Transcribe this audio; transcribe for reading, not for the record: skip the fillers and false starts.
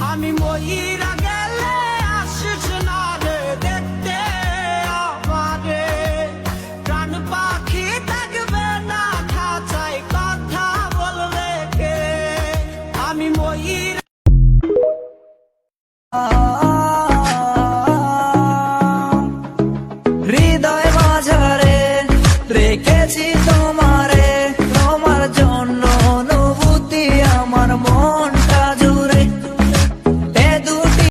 আমি ময়ূরা গেলে আসিস না রে দেখতে আমারে, প্রাণ পাখি থাকবে না খাঁচায় কথা বলবে কে? আমি ময়ূরা